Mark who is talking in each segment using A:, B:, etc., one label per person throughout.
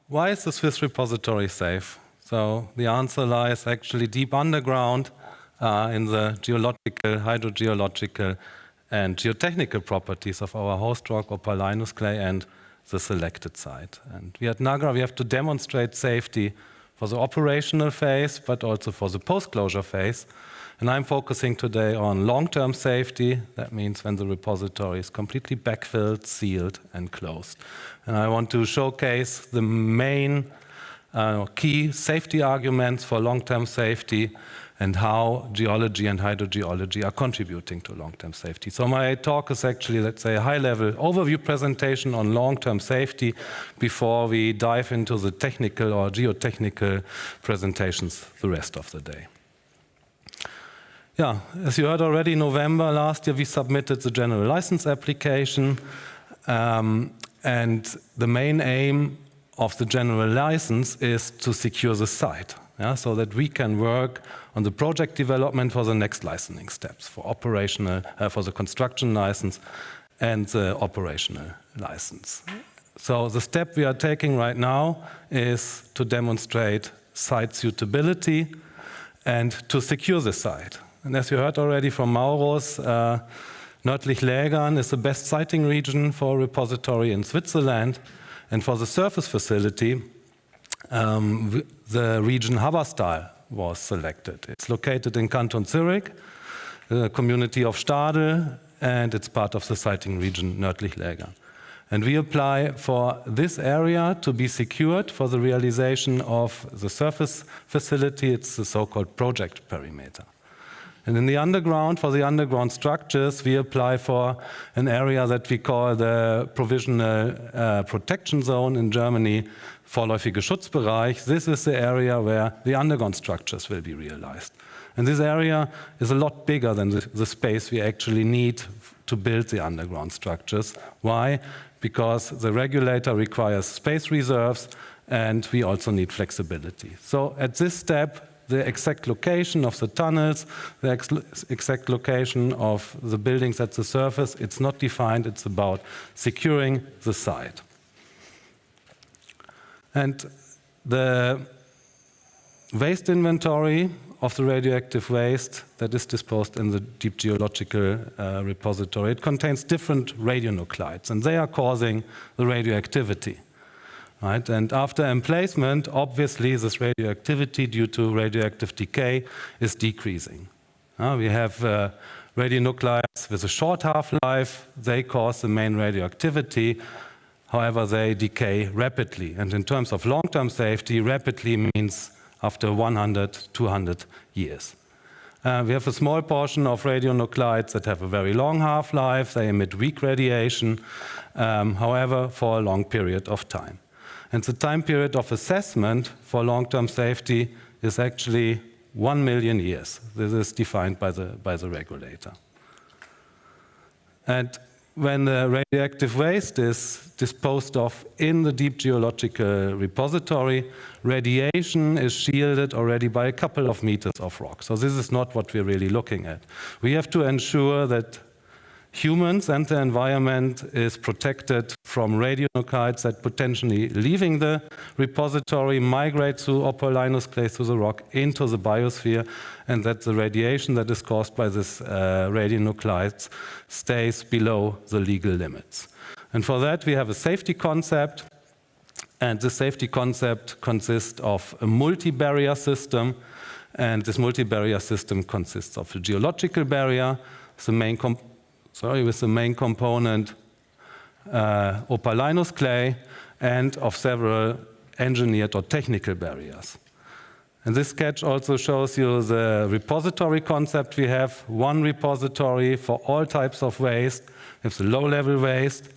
A: why is the Swiss repository safe? So the answer lies actually deep underground in the geological, hydrogeological, and geotechnical properties of our host rock, Opalinus clay, and the selected site. And we at Nagra, we have to demonstrate safety for the operational phase, but also for the post-closure phase. And I'm focusing today on long-term safety. That means when the repository is completely backfilled, sealed, and closed. And I want to showcase the main key safety arguments for long-term safety and how geology and hydrogeology are contributing to long-term safety. So my talk is actually, let's say, a high-level overview presentation on long-term safety before we dive into the technical or geotechnical presentations the rest of the day. Yeah, as you heard already, November last year we submitted the general license application, and the main aim of the general license is to secure the site, so that we can work on the project development for the next licensing steps, for operational, for the construction license and the operational license. So the step we are taking right now is to demonstrate site suitability and to secure the site. And as you heard already from Mauros, Nördlich-Lägern is the best siting region for a repository in Switzerland. And for the surface facility, the region Haberstal was selected. It's located in Canton Zurich, the community of Stadel, and it's part of the siting region Nördlich-Lägern. And we apply for this area to be secured for the realization of the surface facility. It's the so-called project perimeter. And in the underground, for the underground structures, we apply for an area that we call the Provisional Protection Zone in Germany, Vorläufige Schutzbereich. This is the area where the underground structures will be realized. And this area is a lot bigger than the space we actually need to build the underground structures. Why? Because the regulator requires space reserves and we also need flexibility. So at this step, the exact location of the tunnels, the exact location of the buildings at the surface, it's not defined, it's about securing the site. And the waste inventory of the radioactive waste that is disposed in the deep geological repository, it contains different radionuclides, and they are causing the radioactivity. Right? And after emplacement, obviously, this radioactivity due to radioactive decay is decreasing. We have radionuclides with a short half-life. They cause the main radioactivity. However, they decay rapidly. And in terms of long-term safety, rapidly means after 100, 200 years. We have a small portion of radionuclides that have a very long half-life. They emit weak radiation, however, for a long period of time. And the time period of assessment for long-term safety is actually 1 million years. This is defined by the regulator. And when the radioactive waste is disposed of in the deep geological repository, radiation is shielded already by a couple of meters of rock. So this is not what we're really looking at. We have to ensure that humans and the environment is protected from radionuclides that potentially leaving the repository, migrate through Opalinus clay through the rock into the biosphere, and that the radiation that is caused by this radionuclides stays below the legal limits. And for that we have a safety concept, and the safety concept consists of a multi-barrier system, and this multi-barrier system consists of a geological barrier, with the main component Opalinus clay, and of several engineered or technical barriers. And this sketch also shows you the repository concept. We have one repository for all types of waste. We have the low-level waste.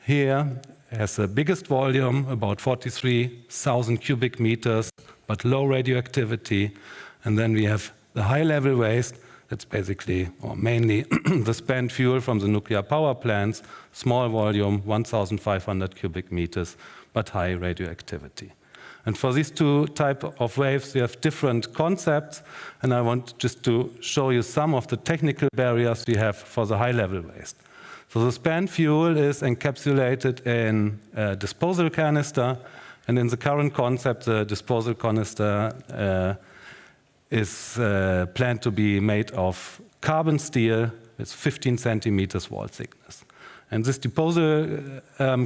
A: Here has the biggest volume, about 43,000 cubic meters, but low radioactivity. And then we have the high-level waste. That's basically, or mainly, the spent fuel from the nuclear power plants, small volume, 1,500 cubic meters, but high radioactivity. And for these two types of waves, we have different concepts, and I want just to show you some of the technical barriers we have for the high-level waste. So the spent fuel is encapsulated in a disposal canister, And in the current concept, the disposal canister is planned to be made of carbon steel with 15 centimeters wall thickness. And these disposal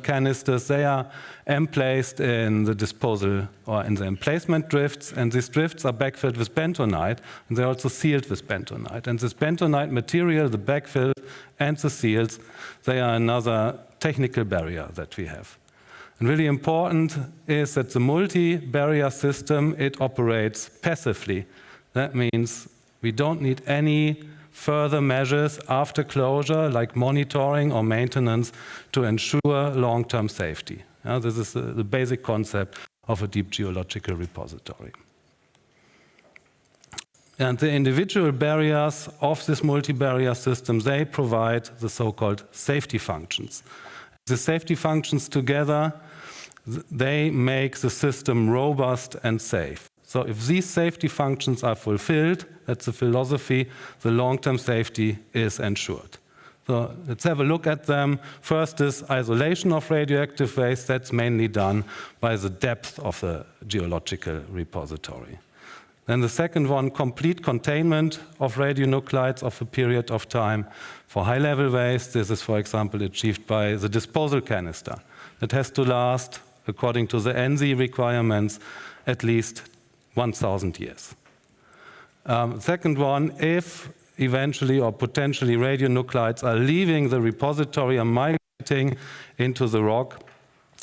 A: canisters, they are emplaced in the disposal or in the emplacement drifts, and these drifts are backfilled with bentonite, and they're also sealed with bentonite. And this bentonite material, the backfill and the seals, they are another technical barrier that we have. And really important is that the multi-barrier system, it operates passively. That means we don't need any further measures after closure, like monitoring or maintenance, to ensure long-term safety. This is the basic concept of a deep geological repository. And the individual barriers of this multi-barrier system, they provide the so-called safety functions. The safety functions together, they make the system robust and safe. So if these safety functions are fulfilled, that's the philosophy, the long-term safety is ensured. So let's have a look at them. First is isolation of radioactive waste. That's mainly done by the depth of the geological repository. Then the second one, complete containment of radionuclides of a period of time. For high-level waste, this is, for example, achieved by the disposal canister. It has to last, according to the NZ requirements, at least 1,000 years. Second one, if eventually or potentially radionuclides are leaving the repository and migrating into the rock,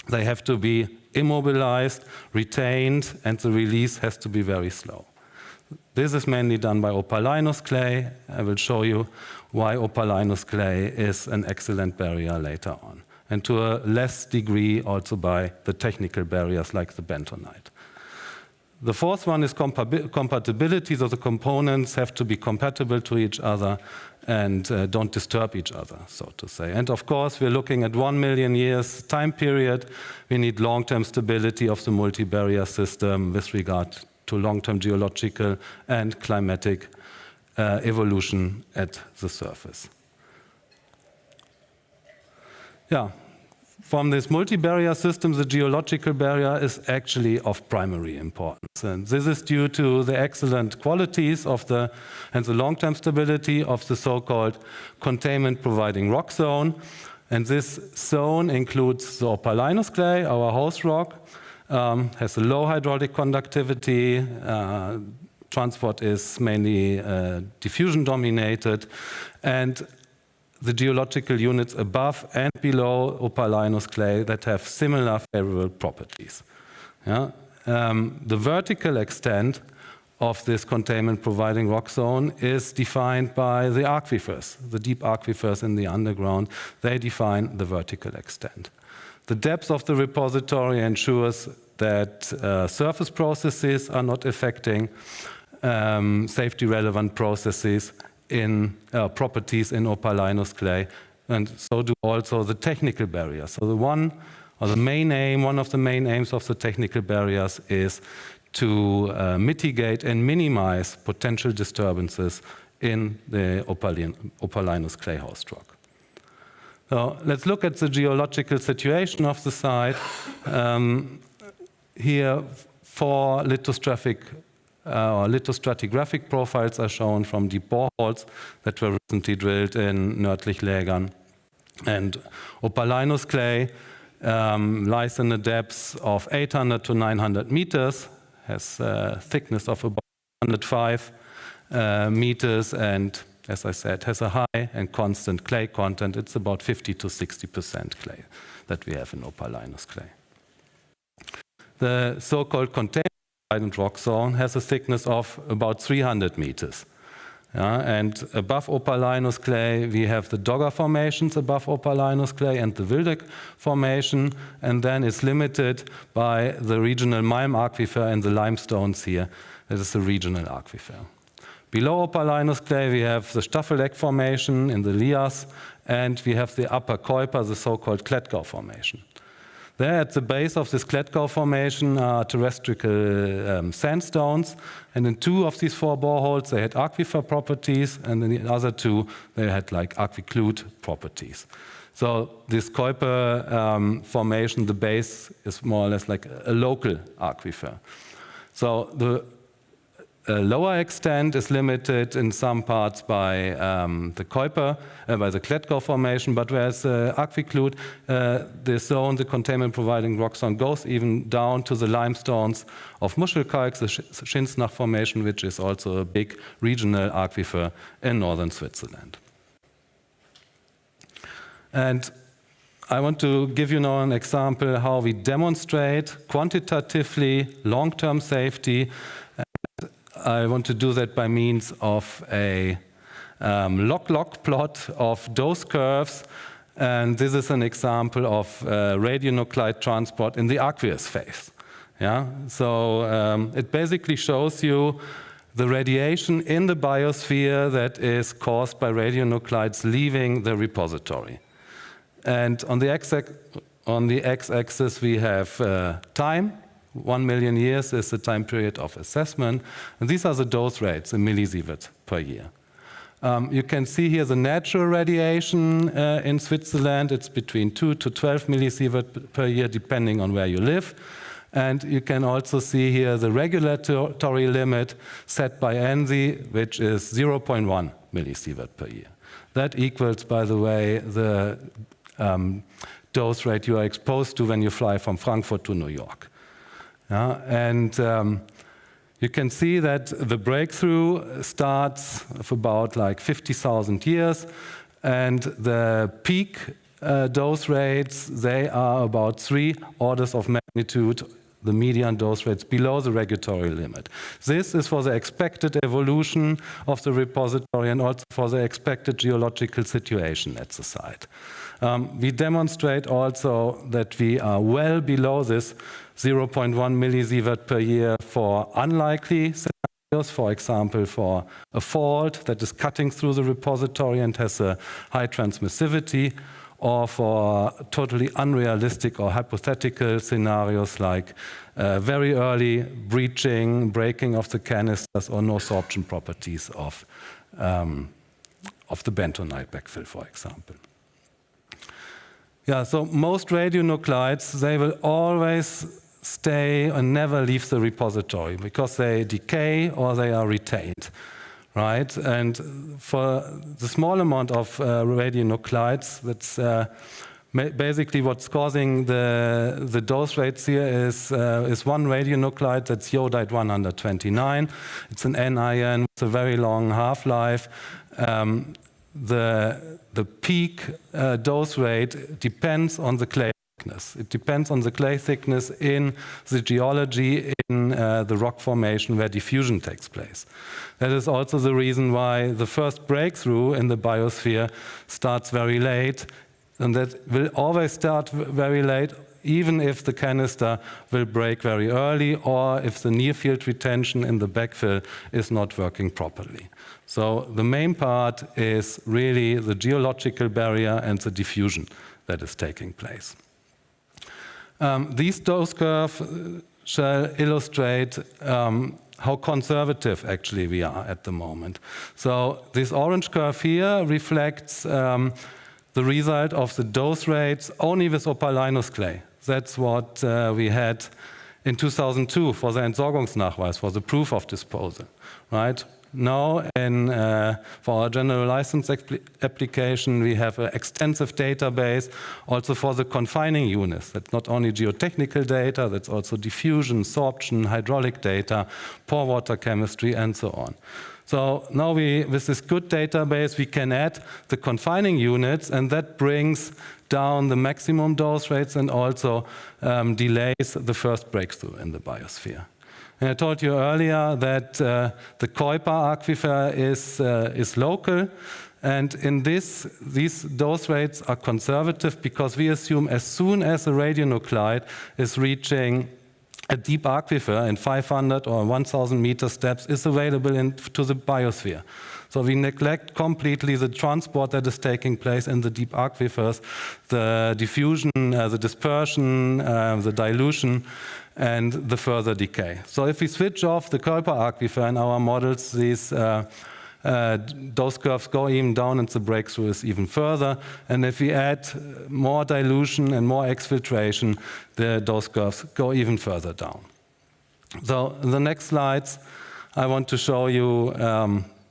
A: they have to be immobilized, retained, and the release has to be very slow. This is mainly done by opalinous clay. I will show you why opalinous clay is an excellent barrier later on. And to a less degree also by the technical barriers like the bentonite. The fourth one is compatibility, so the components have to be compatible to each other and don't disturb each other, so to say. And of course, we're looking at 1 million years time period. We need long-term stability of the multi-barrier system with regard to long-term geological and climatic evolution at the surface. Yeah. From this multi-barrier system, the geological barrier is actually of primary importance. And this is due to the excellent qualities of and the long-term stability of the so-called containment-providing rock zone. And this zone includes the opalinous clay, our host rock, has a low hydraulic conductivity, transport is mainly diffusion dominated, and the geological units above and below opalinous clay that have similar favorable properties. Yeah? The vertical extent of this containment-providing rock zone is defined by the aquifers, the deep aquifers in the underground. They define the vertical extent. The depth of the repository ensures that surface processes are not affecting safety-relevant processes in properties in opalinous clay, and so do also the technical barriers. So one of the main aims of the technical barriers is to mitigate and minimize potential disturbances in the opalinous clay host rock. So let's look at the geological situation of the site. Here, 4 lithostratigraphic profiles are shown from deep boreholes that were recently drilled in Nördlichlägern. And opalinous clay lies in a depth of 800 to 900 meters, has a thickness of about 105 meters, and as I said, has a high and constant clay content. It's about 50 to 60% clay that we have in opalinous clay. The so-called containment rock zone has a thickness of about 300 meters. And above opalinous clay, we have the Dogger formations above opalinous clay and the Wildeck formation, and then it's limited by the regional Malm aquifer and the limestones here. That is the regional aquifer. Below opalinous clay, we have the Staffeleck formation in the Lias, and we have the upper Kuiper, the so-called Klettgau formation. There at the base of this Klettgau formation are terrestrial sandstones, and in 2 of these 4 boreholes they had aquifer properties, and in the other 2 they had like aquiclude properties. So this Kuiper formation, the base is more or less like a local aquifer. So the lower extent is limited in some parts by the Kuiper, by the Klettgau formation, but whereas Aquiclude, the zone, the containment providing rock zone, goes even down to the limestones of Muschelkalk, the Schinsnach formation, which is also a big regional aquifer in northern Switzerland. And I want to give you now an example how we demonstrate quantitatively long-term safety. And I want to do that by means of a log-log plot of dose curves. And this is an example of radionuclide transport in the aqueous phase. Yeah? So it basically shows you the radiation in the biosphere that is caused by radionuclides leaving the repository. And on the x-axis we have time. 1 million years is the time period of assessment. And these are the dose rates in millisievert per year. You can see here the natural radiation in Switzerland. It's between 2 to 12 millisievert per year, depending on where you live. And you can also see here the regulatory limit set by ENSI, which is 0.1 millisievert per year. That equals, by the way, the dose rate you are exposed to when you fly from Frankfurt to New York. And you can see that the breakthrough starts of about like 50,000 years, and the peak dose rates, they are about 3 orders of magnitude, the median dose rates below the regulatory limit. This is for the expected evolution of the repository and also for the expected geological situation at the site. We demonstrate also that we are well below this 0.1 millisievert per year for unlikely scenarios, for example, for a fault that is cutting through the repository and has a high transmissivity, or for totally unrealistic or hypothetical scenarios like very early breaking of the canisters or no sorption properties of the bentonite backfill, for example. Yeah, so most radionuclides, they will always stay and never leave the repository because they decay or they are retained, right? And for the small amount of radionuclides, that's basically what's causing the dose rates here is one radionuclide, that's iodide 129. It's an NiN with a very long half-life. The peak dose rate depends on the clay thickness. It depends on the clay thickness in the geology, in the rock formation where diffusion takes place. That is also the reason why the first breakthrough in the biosphere starts very late, and that will always start very late, even if the canister will break very early or if the near field retention in the backfill is not working properly. So the main part is really the geological barrier and the diffusion that is taking place. These dose curves shall illustrate how conservative actually we are at the moment. So this orange curve here reflects the result of the dose rates only with Opalinus clay. That's what we had in 2002 for the Entsorgungsnachweis, for the proof of disposal, right? Now, for our general license application, we have an extensive database also for the confining units. That's not only geotechnical data, that's also diffusion, sorption, hydraulic data, pore water chemistry, and so on. So now with this good database, we can add the confining units, and that brings down the maximum dose rates and also delays the first breakthrough in the biosphere. And I told you earlier that the Kuiper aquifer is local, and in these dose rates are conservative because we assume as soon as a radionuclide is reaching a deep aquifer in 500 or 1,000 meter steps is available into the biosphere. So we neglect completely the transport that is taking place in the deep aquifers, the diffusion, the dispersion, the dilution, and the further decay. So if we switch off the Kuiper aquifer in our models, these those curves go even down and the breakthrough is even further. And if we add more dilution and more exfiltration, those curves go even further down. So in the next slides, I want to show you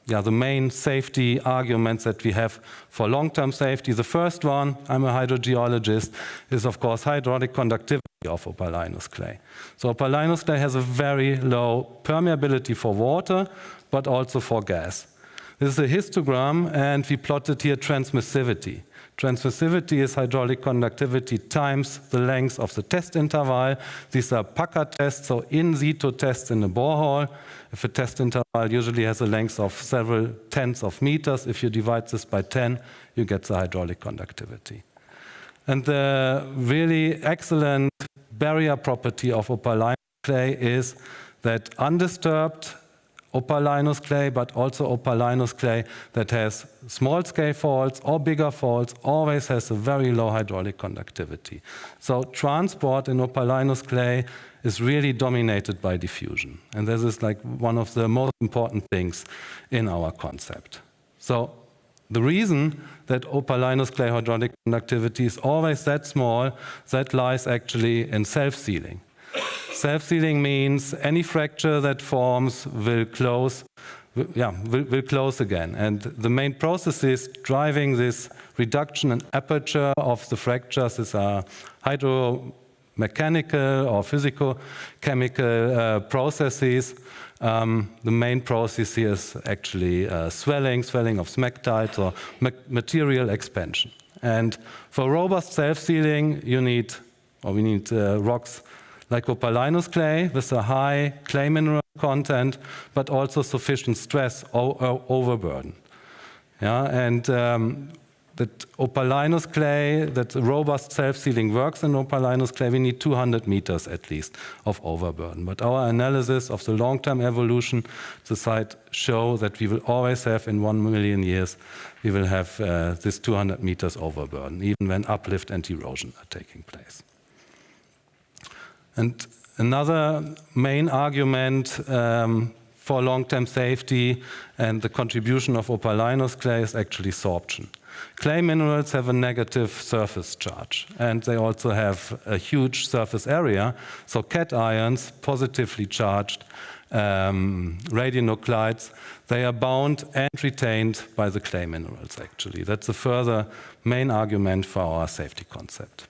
A: the main safety arguments that we have for long-term safety. The first one, I'm a hydrogeologist, is of course hydraulic conductivity of opalinous clay. So opalinous clay has a very low permeability for water, but also for gas. This is a histogram, and we plotted here transmissivity. Transmissivity is hydraulic conductivity times the length of the test interval. These are Packer tests, so in situ tests in a borehole. If a test interval usually has a length of several tens of meters, if you divide this by 10, you get the hydraulic conductivity. And the really excellent barrier property of opalinous clay is that undisturbed opalinous clay, but also opalinous clay that has small-scale faults or bigger faults, always has a very low hydraulic conductivity. So transport in opalinous clay is really dominated by diffusion. And this is like one of the most important things in our concept. So the reason that opalinous clay hydraulic conductivity is always that small, that lies actually in self-sealing. Self-sealing means any fracture that forms will close again. And the main processes driving this reduction in aperture of the fractures is hydromechanical or physico-chemical processes. The main process here is actually swelling of smectites or material expansion. And for robust self-sealing, we need rocks like opalinous clay with a high clay mineral content, but also sufficient stress overburden. Yeah, and that opalinous clay, that robust self-sealing works in opalinous clay, we need 200 meters at least of overburden. But our analysis of the long-term evolution, the site show that we will always have in 1 million years, we will have this 200 meters overburden, even when uplift and erosion are taking place. And another main argument for long-term safety and the contribution of opalinous clay is actually sorption. Clay minerals have a negative surface charge, and they also have a huge surface area. So cations, positively charged radionuclides, they are bound and retained by the clay minerals actually. That's a further main argument for our safety concept.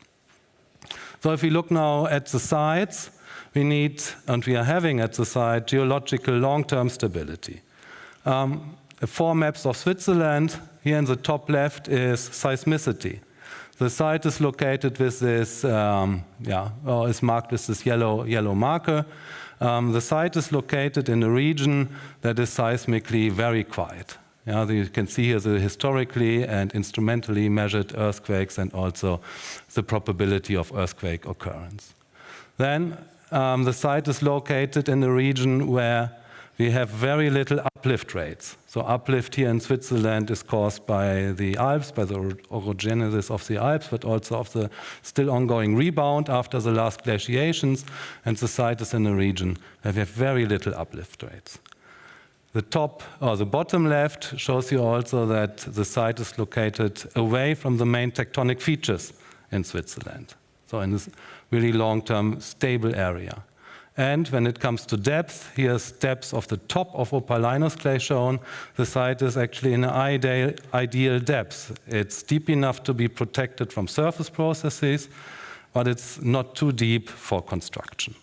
A: So if we look now at the sites, we need, and we are having at the site, geological long-term stability. 4 maps of Switzerland. Here in the top left is seismicity. The site is located with this, is marked with this yellow marker. The site is located in a region that is seismically very quiet. Yeah, you can see here the historically and instrumentally measured earthquakes and also the probability of earthquake occurrence. Then the site is located in a region where we have very little uplift rates. So uplift here in Switzerland is caused by the Alps, by the orogenesis of the Alps, but also of the still ongoing rebound after the last glaciations. And the site is in a region where we have very little uplift rates. The bottom left shows you also that the site is located away from the main tectonic features in Switzerland. So in this really long-term stable area. And when it comes to depth, here's depths of the top of opalinous clay shown. The site is actually in an ideal depth. It's deep enough to be protected from surface processes, but it's not too deep for construction.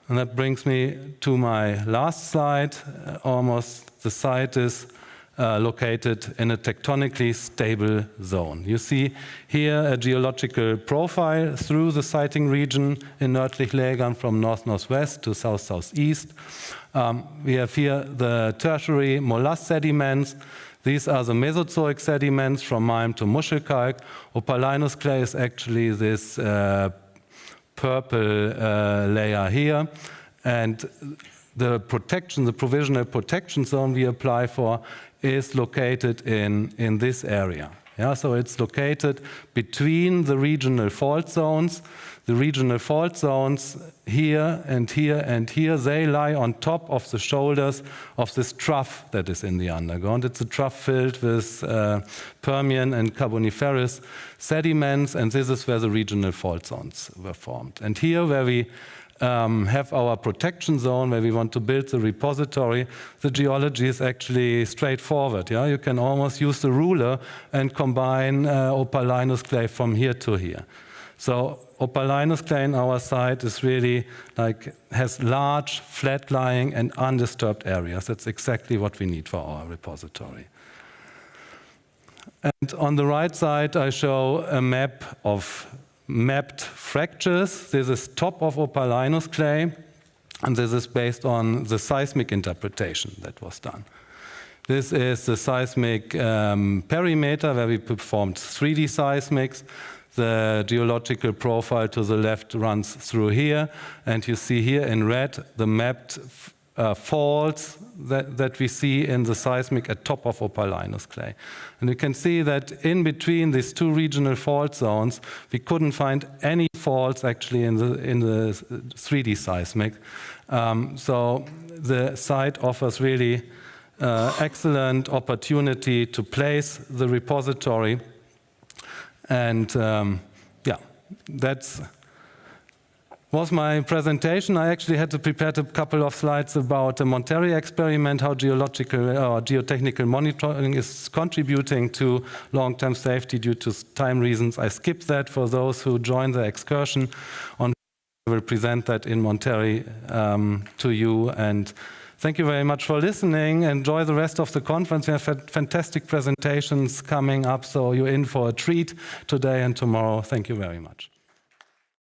A: And that brings me to my last slide. The site is located in a tectonically stable zone. You see here a geological profile through the siting region in Nördlich-Lägern from north-northwest to south-southeast. We have here the tertiary molasse sediments. These are the Mesozoic sediments from Malm to Muschelkalk. Opalinous clay is actually this purple layer here, and the provisional protection zone we apply for is located in this area. Yeah, so it's located between the regional fault zones. The regional fault zones here and here and here, they lie on top of the shoulders of this trough that is in the underground. It's a trough filled with Permian and Carboniferous sediments, and this is where the regional fault zones were formed. And here where we have our protection zone, where we want to build the repository, the geology is actually straightforward. Yeah? You can almost use the ruler and combine opalinous clay from here to here. So opalinous clay in our site is really has large, flat-lying and undisturbed areas. That's exactly what we need for our repository. And on the right side, I show a map of mapped fractures. This is top of opalinous clay, and this is based on the seismic interpretation that was done. This is the seismic perimeter where we performed 3D seismics. The geological profile to the left runs through here, and you see here in red the mapped faults that we see in the seismic at top of opalinous clay. And you can see that in between these two regional fault zones, we couldn't find any faults actually in the 3D seismic. So the site offers really excellent opportunity to place the repository. And yeah, that was my presentation. I actually had to prepare a couple of slides about the Monterey experiment, how geological or geotechnical monitoring is contributing to long-term safety due to time reasons. I skipped that for those who join the excursion. I will present that in Monterey to you. And thank you very much for listening. Enjoy the rest of the conference. We have fantastic presentations coming up, so you're in for a treat today and tomorrow. Thank you very much.